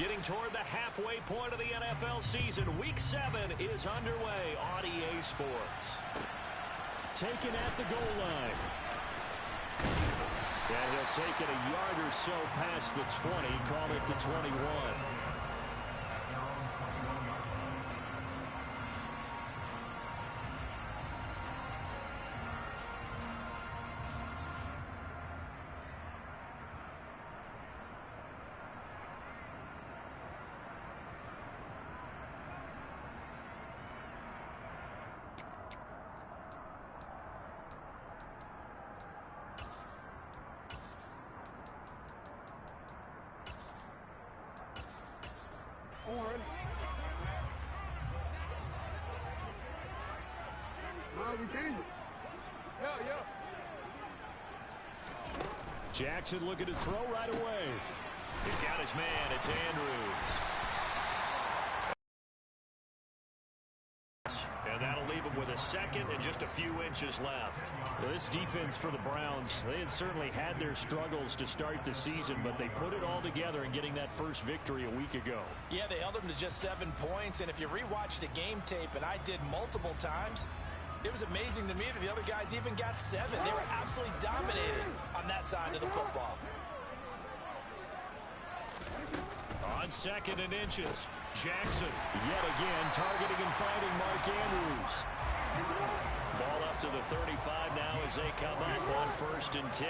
Getting toward the halfway point of the NFL season. Week 7 is underway on EA Sports. Taken at the goal line. And he'll take it a yard or so past the 20, call it the 21. Jackson looking to throw right away. He's got his man. It's Andrews. And that'll leave him with a second and just a few inches left. So this defense for the Browns, they had certainly had their struggles to start the season, but they put it all together in getting that first victory a week ago. Yeah, they held them to just 7 points, and if you rewatch the game tape, and I did multiple times, it was amazing to me that the other guys even got 7. They were absolutely dominating on that side of the football. On 2nd and inches, Jackson yet again targeting and finding Mark Andrews. Ball up to the 35 now as they come up on 1st and 10.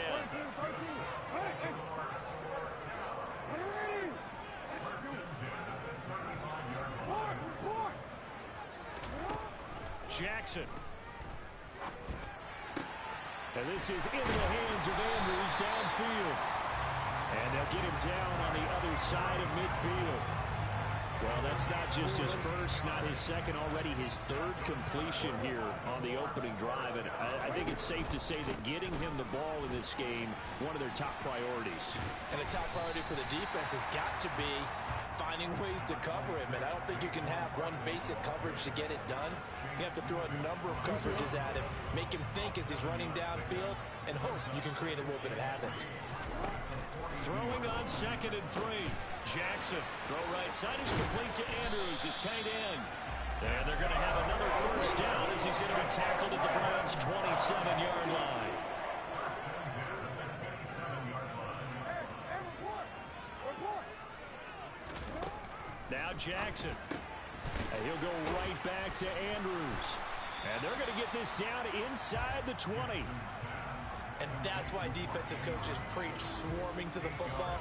Jackson. And this is into the hands of Andrews downfield. And they'll get him down on the other side of midfield. Well, that's not just his first, not his second, already his 3rd completion here on the opening drive. And I think it's safe to say that getting him the ball in this game, one of their top priorities. And a top priority for the defense has got to be finding ways to cover him. And I don't think you can have one basic coverage to get it done. You have to throw a number of coverages at him, make him think as he's running downfield, and hope you can create a little bit of havoc. Throwing on 2nd and 3. Jackson, throw right side is complete to Andrews, his tight end. And they're going to have another first down as he's going to be tackled at the Browns' 27-yard line. Now Jackson. And he'll go right back to Andrews. And they're going to get this down inside the 20. And that's why defensive coaches preach swarming to the football.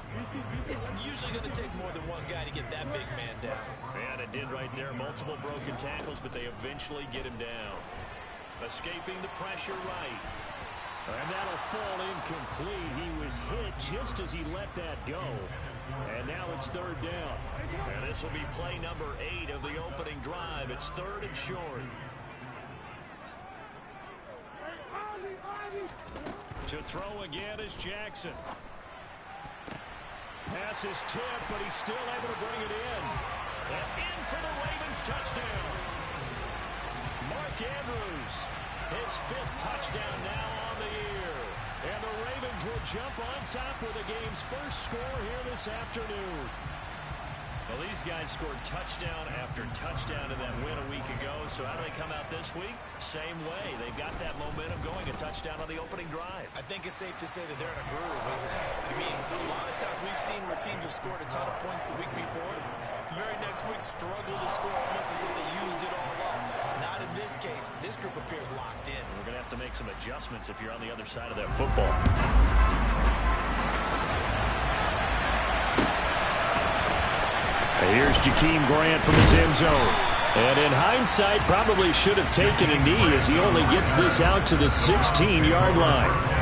It's usually going to take more than one guy to get that big man down. And it did right there. Multiple broken tackles, but they eventually get him down. Escaping the pressure right. And that'll fall incomplete. He was hit just as he let that go. And now it's 3rd down. And this will be play number 8 of the opening drive. It's 3rd and short. To throw again is Jackson. Pass is tipped, but he's still able to bring it in. And in for the Ravens touchdown. Mark Andrews, his 5th touchdown now on the year. And the Ravens will jump on top with the game's first score here this afternoon. Well, these guys scored touchdown after touchdown in that win a week ago. So how do they come out this week? Same way. They've got that momentum going, a touchdown on the opening drive. I think it's safe to say that they're in a groove, isn't it? I mean, a lot of times we've seen where teams have scored a ton of points the week before. The very next week struggle to score almost as if they used it all up. Not in this case. This group appears locked in. We're going to have to make some adjustments if you're on the other side of that football. Here's Jakeem Grant from his end zone. And in hindsight, probably should have taken a knee as he only gets this out to the 16-yard line.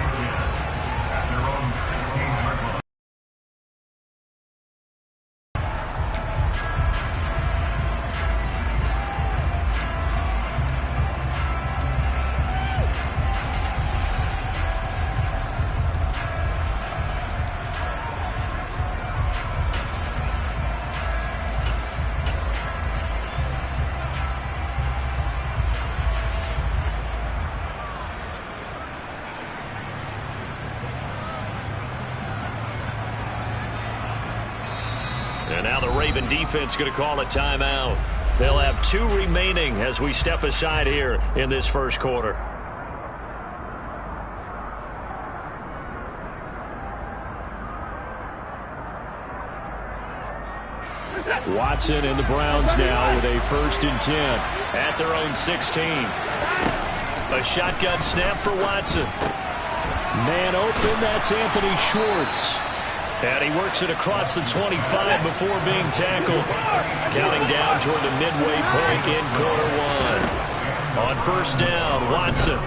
And now the Raven defense going to call a timeout. They'll have 2 remaining as we step aside here in this first quarter. Watson and the Browns now with a 1st and 10 at their own 16. A shotgun snap for Watson. Man open, that's Anthony Schwartz. And he works it across the 25 before being tackled. Counting down toward the midway point in quarter 1. On 1st down, Watson.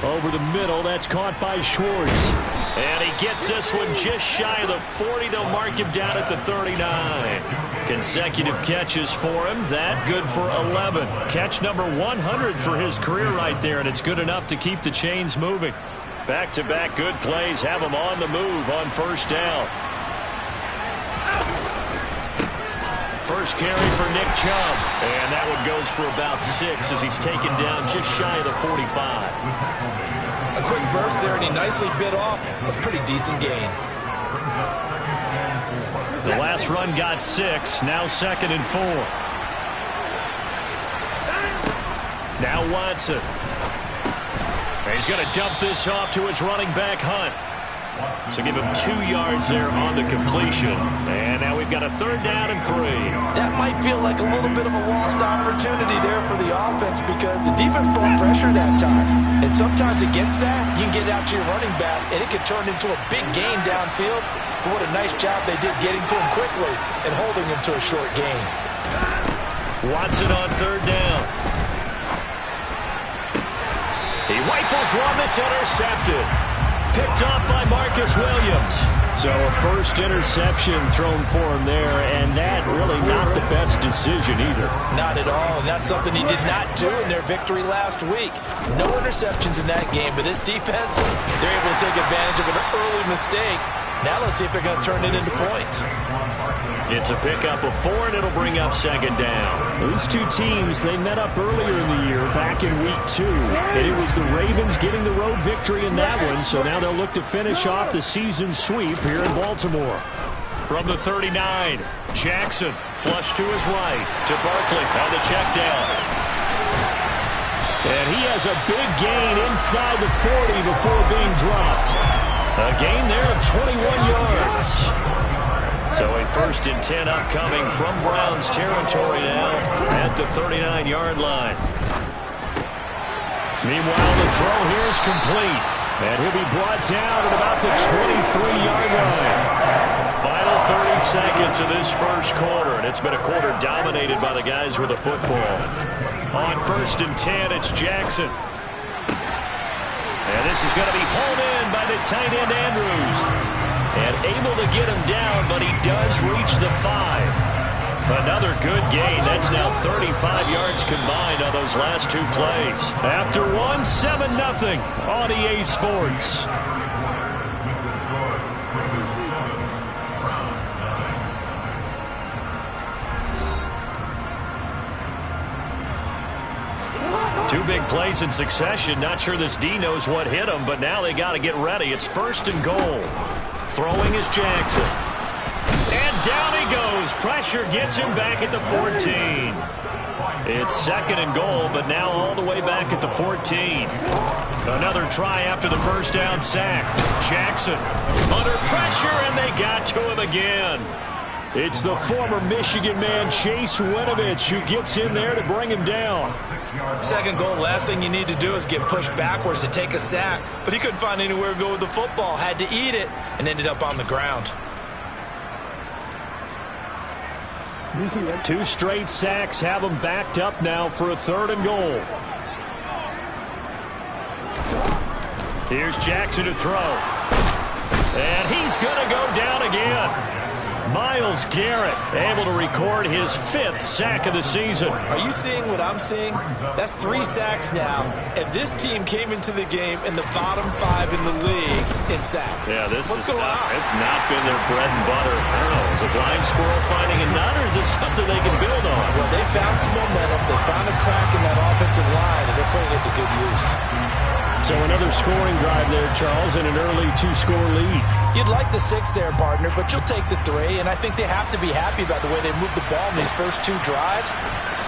Over the middle, that's caught by Schwartz. And he gets this one just shy of the 40. They'll mark him down at the 39. Consecutive catches for him. That good for 11. Catch number 100 for his career right there, and it's good enough to keep the chains moving. Back-to-back good plays have him on the move on 1st down. First carry for Nick Chubb. And that one goes for about 6 as he's taken down just shy of the 45. A quick burst there, and he nicely bit off a pretty decent gain. The last run got 6. Now 2nd and 4. Now Watson. He's going to dump this off to his running back, Hunt. So give him 2 yards there on the completion. And now we've got a 3rd down and 3. That might feel like a little bit of a lost opportunity there for the offense because the defense brought pressure that time. And sometimes against that, you can get out to your running back, and it can turn into a big gain downfield. But what a nice job they did getting to him quickly and holding him to a short gain. Watson on 3rd down. He rifles one that's intercepted. Picked off by Marcus Williams. So a 1st interception thrown for him there, and that really not the best decision either. Not at all, and that's something he did not do in their victory last week. No interceptions in that game, but this defense, they're able to take advantage of an early mistake. Now let's see if they're going to turn it into points. It's a pickup of 4, and it'll bring up 2nd down. These 2 teams, they met up earlier in the year, back in week 2. And it was the Ravens getting the road victory in that one, so now they'll look to finish off the season sweep here in Baltimore. From the 39, Jackson flush to his right to Barkley on the check down. And he has a big gain inside the 40 before being dropped. A gain there of 21 yards. So a 1st and 10 upcoming from Browns territory now at the 39-yard line. Meanwhile, the throw here is complete. And he'll be brought down at about the 23-yard line. Final 30 seconds of this first quarter, and it's been a quarter dominated by the guys with the football. On 1st and 10, it's Jackson. And this is going to be hauled in by the tight end Andrews. And able to get him down, but he does reach the 5. Another good gain. That's now 35 yards combined on those last 2 plays. After one, 7-0 on EA Sports. Two big plays in succession. Not sure this D knows what hit him, but now they got to get ready. It's 1st and goal. Throwing is Jackson. And down he goes. Pressure gets him back at the 14. It's 2nd and goal, but now all the way back at the 14. Another try after the 1st down sack. Jackson under pressure, and they got to him again. It's the former Michigan man, Chase Winovich, who gets in there to bring him down. 2nd goal, last thing you need to do is get pushed backwards to take a sack. But he couldn't find anywhere to go with the football. Had to eat it and ended up on the ground. 2 straight sacks have him backed up now for a 3rd and goal. Here's Jackson to throw. And he's going to go down again. Myles Garrett able to record his 5th sack of the season. Are you seeing what I'm seeing? That's 3 sacks now, and this team came into the game in the bottom 5 in the league in sacks. Yeah, What's going on? It's not been their bread and butter. I don't know. Is a blind squirrel finding a nut, or is this something they can build on? Well, they found some momentum. They found a crack in that offensive line, and they're putting it to good use. So another scoring drive there, Charles, and an early 2-score lead. You'd like the 6 there, partner, but you'll take the 3, and I think they have to be happy about the way they moved the ball in these first 2 drives.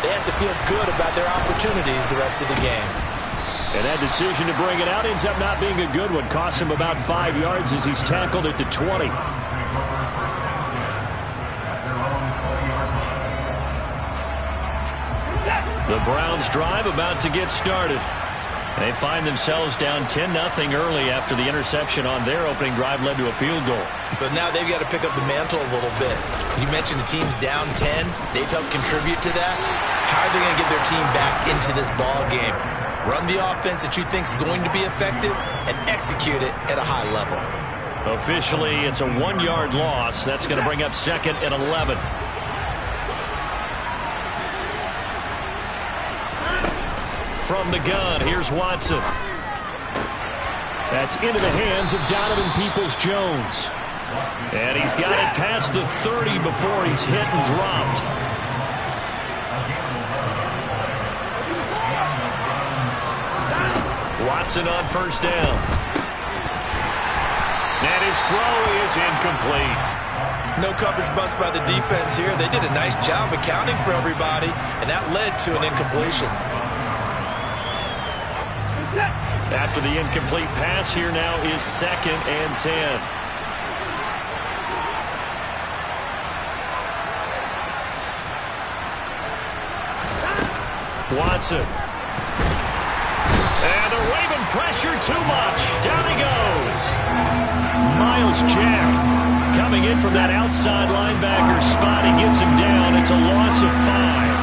They have to feel good about their opportunities the rest of the game. And that decision to bring it out ends up not being a good one. Costs him about 5 yards as he's tackled it to 20. The Browns drive about to get started. They find themselves down 10-0 early after the interception on their opening drive led to a field goal. So now they've got to pick up the mantle a little bit. You mentioned the team's down 10. They've helped contribute to that. How are they going to get their team back into this ball game? Run the offense that you think is going to be effective and execute it at a high level. Officially, it's a 1-yard loss. That's going to bring up 2nd and 11. From the gun, here's Watson. That's into the hands of Donovan Peoples-Jones. And he's got it past the 30 before he's hit and dropped. Watson on first down. And his throw is incomplete. No coverage bust by the defense here. They did a nice job accounting for everybody, and that led to an incompletion. After the incomplete pass, here now is 2nd and 10. Watson. And the Raven pressure too much. Down he goes. Miles Jack coming in from that outside linebacker spot. He gets him down. It's a loss of 5.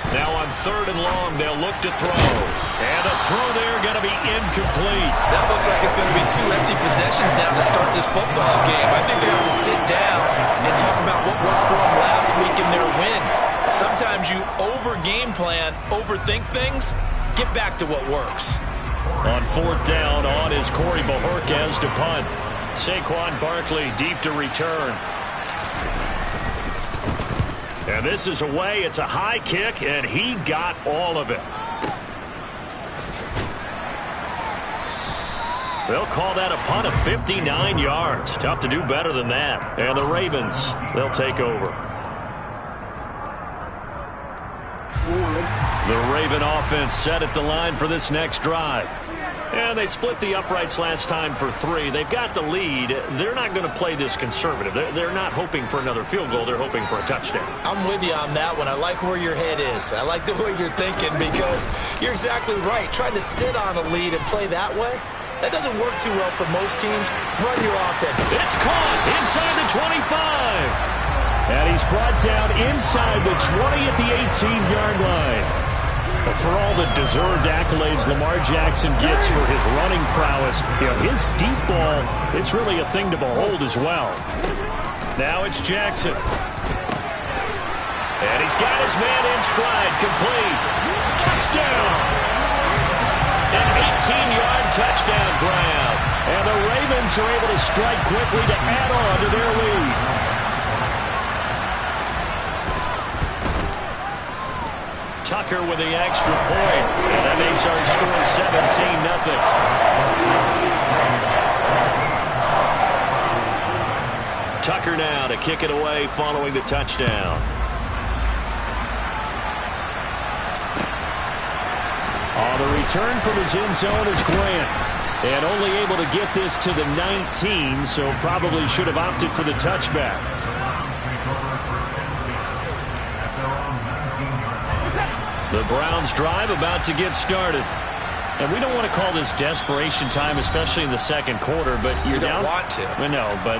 Now on 3rd and long, they'll look to throw. And the throw there going to be incomplete. That looks like it's going to be 2 empty possessions now to start this football game. I think they're going to have to sit down and talk about what worked for them last week in their win. Sometimes you over-game plan, overthink things. Get back to what works. On 4th down, on is Corey Bojorquez to punt. Saquon Barkley deep to return. And this is away. It's a high kick, and he got all of it. They'll call that a punt of 59 yards. Tough to do better than that. And the Ravens, they'll take over. The Raven offense set at the line for this next drive. And they split the uprights last time for 3. They've got the lead. They're not going to play this conservative. They're not hoping for another field goal. They're hoping for a touchdown. I'm with you on that one. I like where your head is. I like the way you're thinking because you're exactly right. Trying to sit on a lead and play that way, that doesn't work too well for most teams. Run your offense. It's caught inside the 25. And he's brought down inside the 20 at the 18-yard line. But for all the deserved accolades Lamar Jackson gets for his running prowess, his deep ball, it's really a thing to behold as well. Now it's Jackson. And he's got his man in stride, complete. Touchdown! An 18-yard touchdown grab. And the Ravens are able to strike quickly to add on to their lead. Tucker with the extra point, and that makes our score 17-0. Tucker now to kick it away following the touchdown. On the return from his end zone is Grant. And only able to get this to the 19, so probably should have opted for the touchback. The Browns drive about to get started. And we don't want to call this desperation time, especially in the second quarter, but you're down. You don't want to. No, but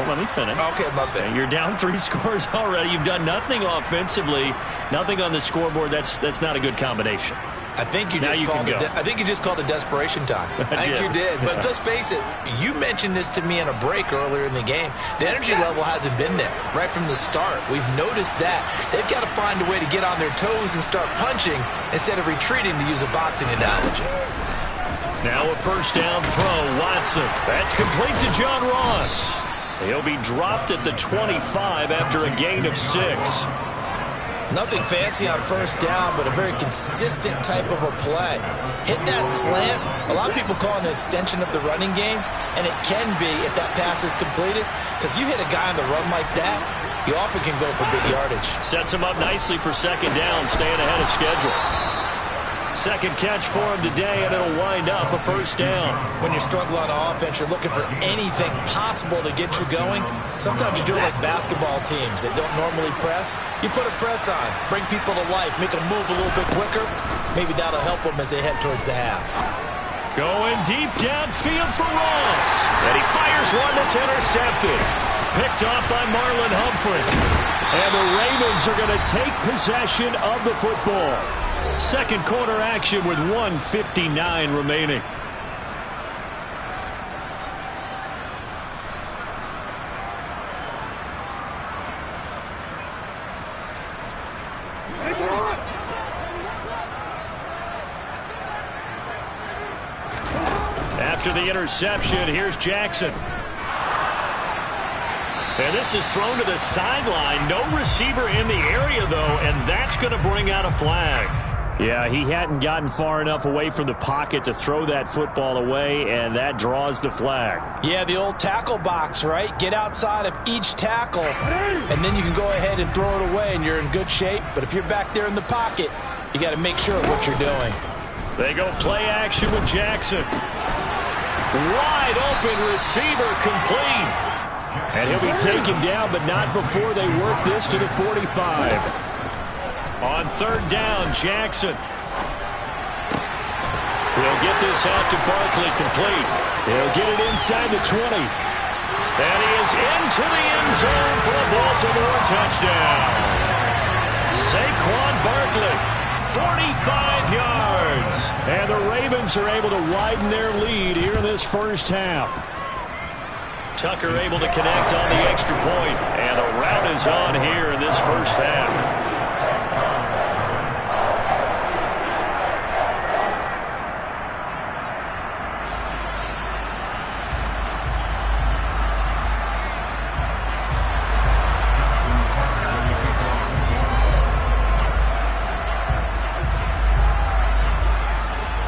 let me finish. Okay, my bad. You're down 3 scores already. You've done nothing offensively, nothing on the scoreboard. That's not a good combination. I think you just called a desperation time. I think you did. But let's face it, you mentioned this to me in a break earlier in the game. The energy level hasn't been there right from the start. We've noticed that. They've got to find a way to get on their toes and start punching instead of retreating, to use a boxing analogy. Now a first down throw, Watson. That's complete to John Ross. He'll be dropped at the 25 after a gain of 6. Nothing fancy on first down, but a very consistent type of a play. Hit that slant. A lot of people call it an extension of the running game, and it can be if that pass is completed, because you hit a guy on the run like that, you often can go for big yardage. Sets him up nicely for second down, staying ahead of schedule. Second catch for him today, and it'll wind up a first down. When you struggle on offense, you're looking for anything possible to get you going. Sometimes you do it like basketball teams that don't normally press. You put a press on, bring people to life, make them move a little bit quicker. Maybe that'll help them as they head towards the half. Going deep downfield for Ross. And he fires one that's intercepted. Picked off by Marlon Humphrey. And the Ravens are going to take possession of the football. Second quarter action with 1:59 remaining. After the interception, here's Jackson. And this is thrown to the sideline. No receiver in the area, though, and that's going to bring out a flag. Yeah, he hadn't gotten far enough away from the pocket to throw that football away, and that draws the flag. Yeah, the old tackle box, right? Get outside of each tackle, and then you can go ahead and throw it away, and you're in good shape. But if you're back there in the pocket, you got to make sure of what you're doing. They go play action with Jackson. Wide open receiver complete. And he'll be taken down, but not before they work this to the 45. On third down, Jackson. He'll get this out to Barkley complete. He'll get it inside the 20. And he is into the end zone for a Baltimore touchdown. Saquon Barkley, 45 yards. And the Ravens are able to widen their lead here in this first half. Tucker able to connect on the extra point. And the rout is on here in this first half.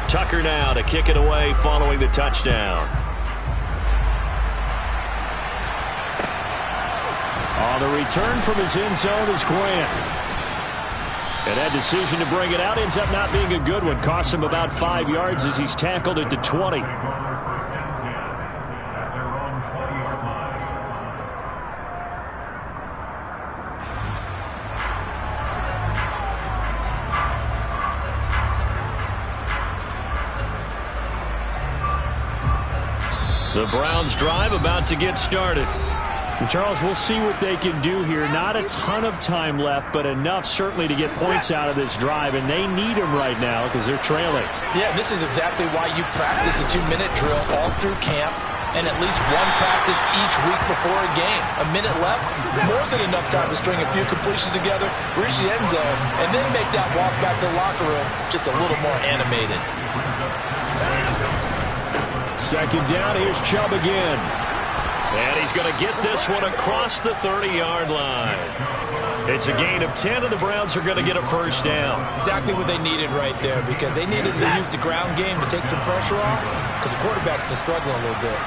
Tucker now to kick it away following the touchdown. On the return from his end zone is Grant. And that decision to bring it out ends up not being a good one. Costs him about 5 yards as he's tackled at the 20. The Browns drive about to get started. And Charles, we'll see what they can do here. Not a ton of time left, but enough certainly to get points out of this drive, and they need them right now because they're trailing. Yeah, this is exactly why you practice a 2-minute drill all through camp and at least one practice each week before a game. A minute left, more than enough time to string a few completions together, reach the end zone, and then make that walk back to the locker room just a little more animated. Second down, here's Chubb again. And he's going to get this one across the 30-yard line. It's a gain of 10, and the Browns are going to get a first down. Exactly what they needed right there, because they needed to use the ground game to take some pressure off, because the quarterback's been struggling a little bit.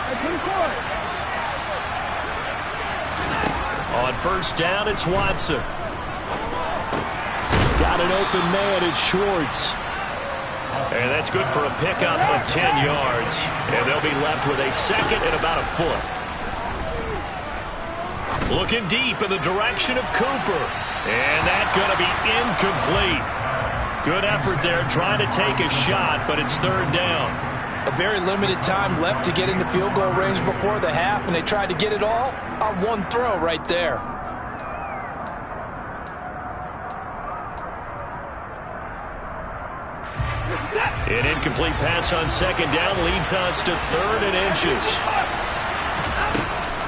On first down, it's Watson. Got an open man, it's Schwartz. And that's good for a pickup of 10 yards. And they'll be left with a second and about a foot. Looking deep in the direction of Cooper. And that's going to be incomplete. Good effort there trying to take a shot, but it's third down. A very limited time left to get into field goal range before the half, and they tried to get it all on one throw right there. An incomplete pass on second down leads us to 3rd and inches.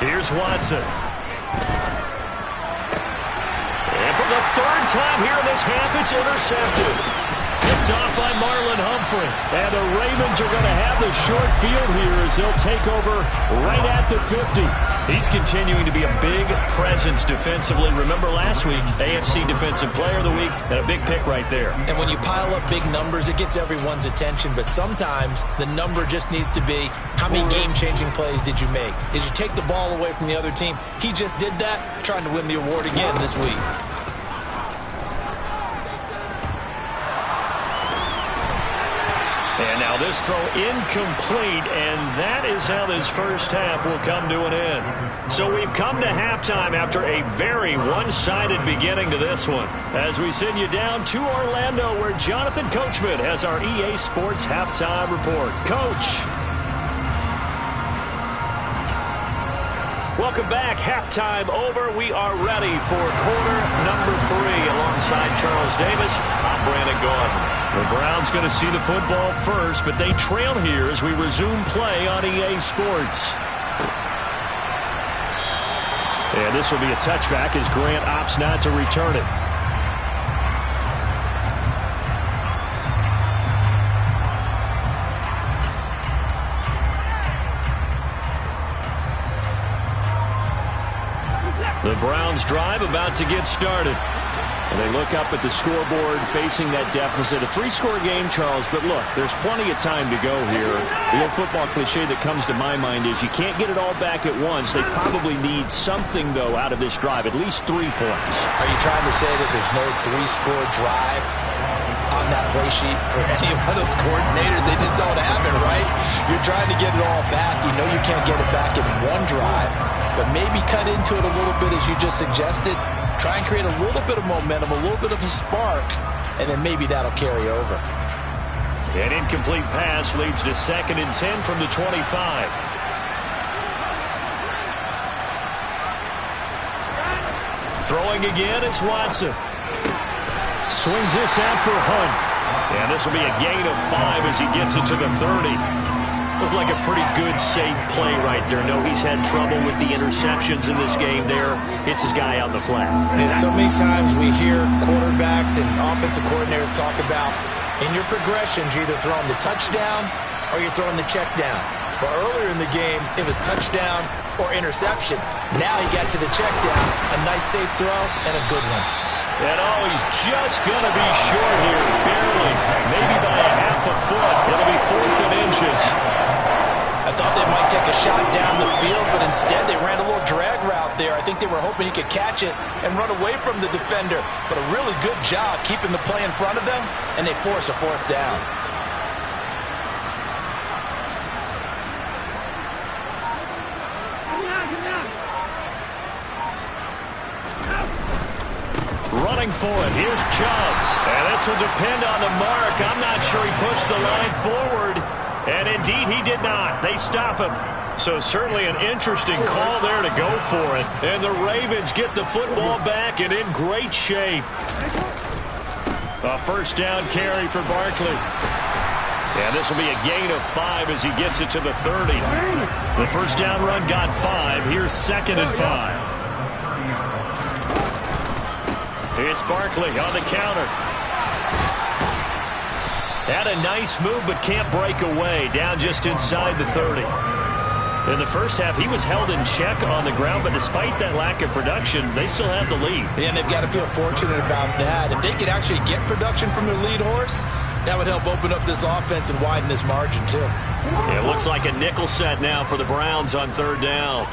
Here's Watson. And for the 3rd time here in this half, it's intercepted. Picked off by Marlon Humphrey. And the Ravens are going to have the short field here as they'll take over right at the 50. He's continuing to be a big presence defensively. Remember last week, AFC Defensive Player of the Week, and a big pick right there. And when you pile up big numbers, it gets everyone's attention. But sometimes the number just needs to be, how many game-changing plays did you make? Did you take the ball away from the other team? He just did that, trying to win the award again this week. And now this throw incomplete, and that is how this first half will come to an end. So we've come to halftime after a very one-sided beginning to this one, as we send you down to Orlando, where Jonathan Coachman has our EA Sports Halftime Report. Coach. Welcome back. Halftime over. We are ready for quarter number 3. Alongside Charles Davis, I'm Brandon Gordon. The Browns going to see the football first, but they trail here as we resume play on EA Sports. And this will be a touchback as Grant opts not to return it. The Browns drive about to get started. And they look up at the scoreboard facing that deficit. A 3-score game, Charles, but look, there's plenty of time to go here. The old football cliche that comes to my mind is you can't get it all back at once. They probably need something, though, out of this drive, at least 3 points. Are you trying to say that there's no 3-score drive on that play sheet for any of those coordinators? They just don't have it, right? You're trying to get it all back. You know you can't get it back in one drive, but maybe cut into it a little bit as you just suggested. Try and create a little bit of momentum, a little bit of a spark, and then maybe that'll carry over. An incomplete pass leads to 2nd and 10 from the 25. Throwing again, it's Watson. Swings this out for Hunt. And this will be a gain of 5 as he gets it to the 30. Looked like a pretty good, safe play right there. No, he's had trouble with the interceptions in this game there. Hits his guy on the flat. And so many times we hear quarterbacks and offensive coordinators talk about, in your progressions, you're either throwing the touchdown or you're throwing the check down. But earlier in the game, it was touchdown or interception. Now he got to the check down, a nice safe throw, and a good one. And oh, he's just going to be short here, barely, maybe by a half a foot. It'll be 4th and inches. I thought they might take a shot down the field, but instead they ran a little drag route there. I think they were hoping he could catch it and run away from the defender. But a really good job keeping the play in front of them, and they force a 4th down. Running for it. Here's Chubb. And this will depend on the mark. I'm not sure he pushed the line forward. And indeed, he did not. They stop him. So certainly an interesting call there to go for it. And the Ravens get the football back and in great shape. A 1st down carry for Barkley. And this will be a gain of 5 as he gets it to the 30. The 1st down run got 5. Here's 2nd and 5. It's Barkley on the counter. Had a nice move, but can't break away. Down just inside the 30. In the first half, he was held in check on the ground, but despite that lack of production, they still have the lead. Yeah, and they've got to feel fortunate about that. If they could actually get production from their lead horse, that would help open up this offense and widen this margin, too. It looks like a nickel set now for the Browns on 3rd down.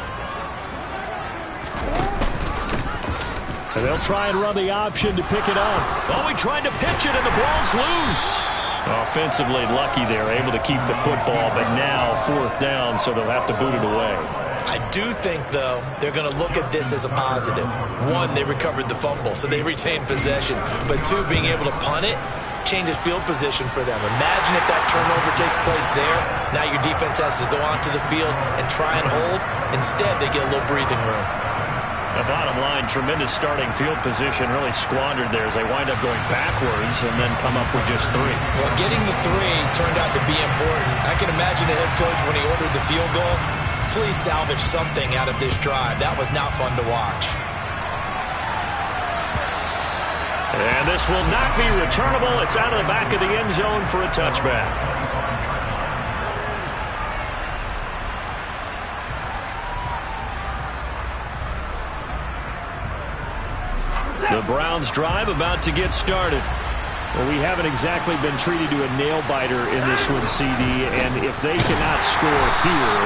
And they'll try and run the option to pick it up. Oh, he tried to pitch it, and the ball's loose. Offensively lucky there, able to keep the football, but now 4th down, so they'll have to boot it away. I do think, though, they're going to look at this as a positive. 1, they recovered the fumble, so they retained possession. But 2, being able to punt it changes field position for them. Imagine if that turnover takes place there. Now your defense has to go onto the field and try and hold. Instead, they get a little breathing room. The bottom line, tremendous starting field position, really squandered there as they wind up going backwards and then come up with just 3. Well, getting the 3 turned out to be important. I can imagine the head coach when he ordered the field goal. Please salvage something out of this drive. That was not fun to watch. And this will not be returnable. It's out of the back of the end zone for a touchback. The Browns drive about to get started. Well, we haven't exactly been treated to a nail-biter in this one, CD, and if they cannot score here,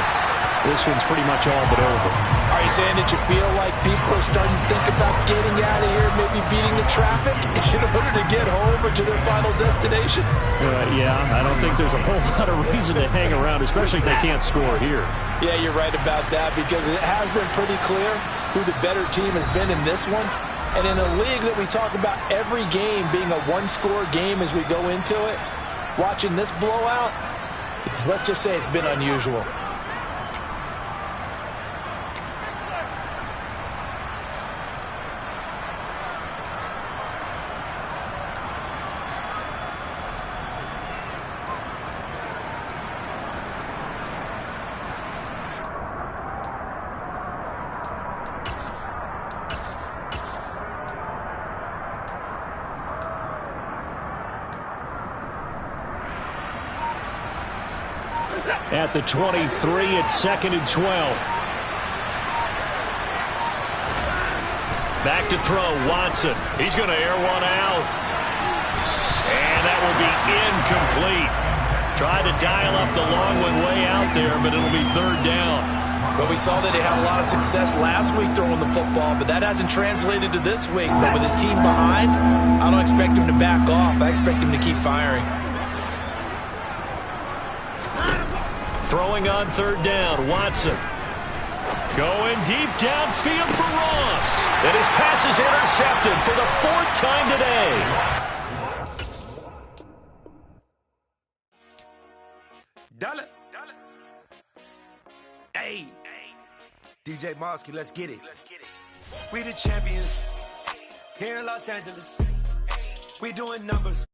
this one's pretty much all but over. Are you saying that you feel like people are starting to think about getting out of here, maybe beating the traffic in order to get home or to their final destination? Yeah, I don't think there's a whole lot of reason to hang around, especially if they can't score here. Yeah, you're right about that, because it has been pretty clear who the better team has been in this one. And in a league that we talk about every game being a one-score game as we go into it, watching this blowout, let's just say it's been unusual. At the 23, it's 2nd and 12. Back to throw, Watson. He's going to air one out. And that will be incomplete. Tried to dial up the long one way out there, but it'll be 3rd down. Well, we saw that he had a lot of success last week throwing the football, but that hasn't translated to this week. But with his team behind, I don't expect him to back off. I expect him to keep firing. Throwing on 3rd down, Watson. Going deep downfield for Ross. And his pass is intercepted for the 4th time today. Dollar. Hey. DJ Mosky, let's get it. We the champions here in Los Angeles. We doing numbers.